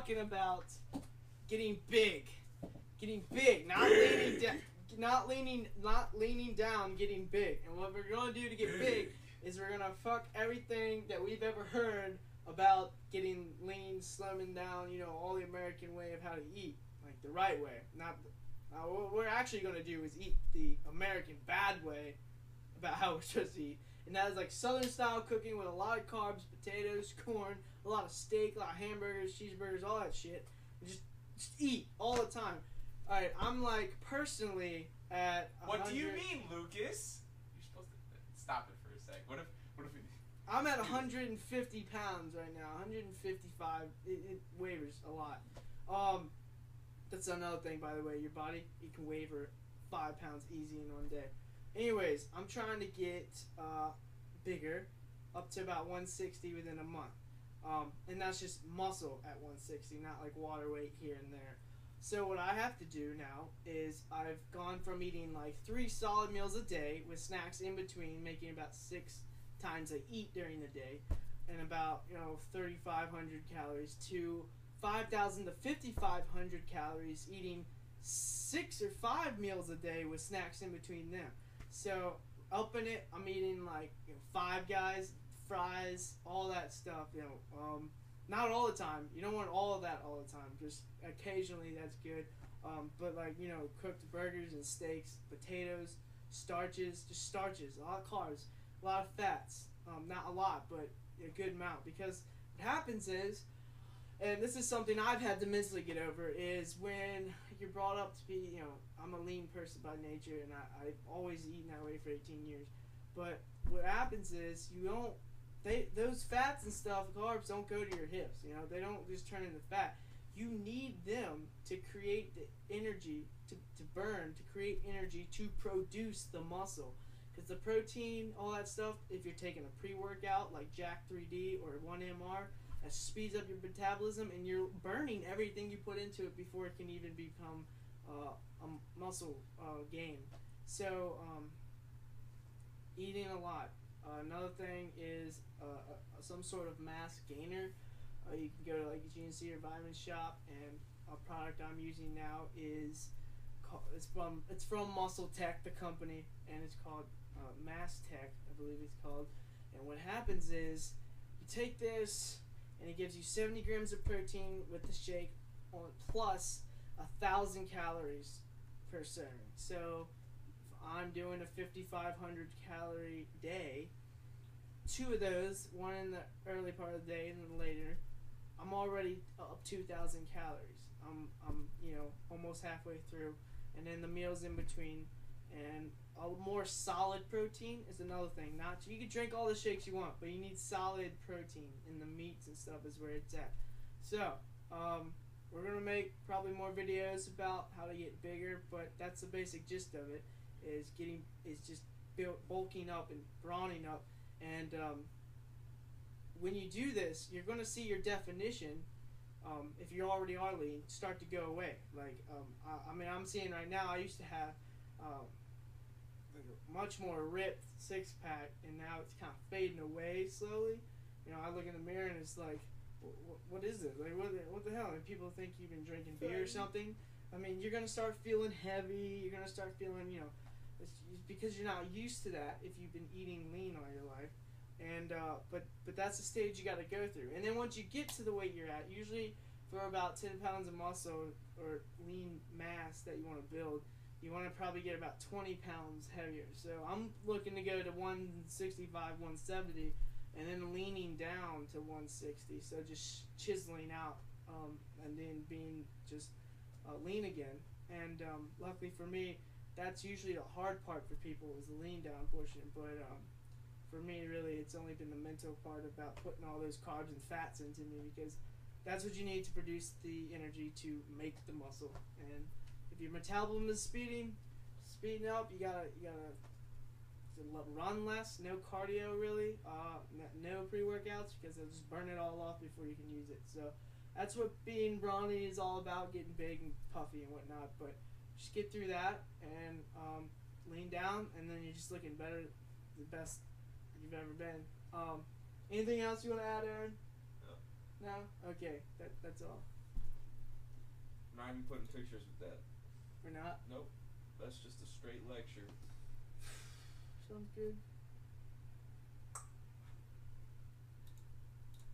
talking about getting big, not leaning down, not leaning down, getting big. And what we're gonna do to get big is we're gonna fuck everything that we've ever heard about getting lean, slimming down. You know, all the American way of how to eat, like the right way. What we're actually gonna do is eat the American bad way about how we're supposed to eat. And that is like Southern style cooking with a lot of carbs, potatoes, corn, a lot of steak, a lot of hamburgers, cheeseburgers, all that shit. And just eat all the time. Alright, I'm like personally at 100... What do you mean, Lucas? You're supposed to stop it for a sec. What if I'm at 150 pounds right now. 155. It wavers a lot. That's another thing, by the way. Your body, it can waver 5 pounds easy in one day. Anyways, I'm trying to get bigger, up to about 160 within a month. And that's just muscle at 160, not like water weight here and there. So what I have to do now is I've gone from eating like 3 solid meals a day with snacks in between, making about 6 times I eat during the day, and about 3,500 calories to 5,000 to 5,500 calories eating 6 or 5 meals a day with snacks in between them. So upping it, I'm eating like 5 Guys, fries, all that stuff. Not all the time. You don't want all of that all the time. Just occasionally, that's good. But like cooked burgers and steaks, potatoes, starches, just starches, a lot of carbs, a lot of fats. Not a lot, but a good amount. Because what happens is, and this is something I've had to mentally get over, is when you're brought up to be, I'm a lean person by nature, and I've always eaten that way for 18 years. But what happens is those fats and stuff, carbs, don't go to your hips. They don't just turn into fat. You need them to create the energy to burn, to create energy to produce the muscle. Because the protein, all that stuff, if you're taking a pre-workout like Jack 3D or 1MR, that speeds up your metabolism, and you're burning everything you put into it before it can even become a muscle gain. So eating a lot. Another thing is some sort of mass gainer. You can go to like a GNC or Vitamin Shop, and a product I'm using now is it's from Muscle Tech, the company, and it's called Mass Tech, I believe it's called. And what happens is you take this, and it gives you 70 grams of protein with the shake, plus 1,000 calories per serving. So if I'm doing a 5,500 calorie day, 2 of those, one in the early part of the day and then later, I'm already up 2,000 calories. I'm almost halfway through, and then the meals in between, and a more solid protein is another thing. You can drink all the shakes you want, but you need solid protein, in the meats and stuff is where it's at. So we're gonna make probably more videos about how to get bigger, but that's the basic gist of it. Is just bulking up and brawning up, and when you do this, you're gonna see your definition. If you already are lean, start to go away. Like I'm seeing right now. I used to have like a much more ripped 6-pack, and now it's kind of fading away slowly. I look in the mirror and it's like, what is it? Like what the hell? And people think you've been drinking beer or something. I mean, you're gonna start feeling heavy. You're gonna start feeling, it's because you're not used to that if you've been eating lean all your life. And but that's the stage you got to go through. And then once you get to the weight you're at, usually for about 10 pounds of muscle or lean mass that you want to build, you want to probably get about 20 pounds heavier. So I'm looking to go to 165, 170, and then leaning down to 160. So just chiseling out, and then being just lean again. And luckily for me, that's usually the hard part for people, is the lean down portion. But for me, really, it's only been the mental part about putting all those carbs and fats into me, because that's what you need to produce the energy to make the muscle. And if your metabolism is speeding up, you gotta run less, no cardio really, no pre-workouts, because they'll just burn it all off before you can use it. So that's what being brawny is all about, getting big and puffy and whatnot. But just get through that and lean down, and then you're just looking better, the best you've ever been. Anything else you want to add, Aaron? No? Okay, that's all. Not even putting pictures with that. We're not? Nope. That's just a straight lecture. Sounds good.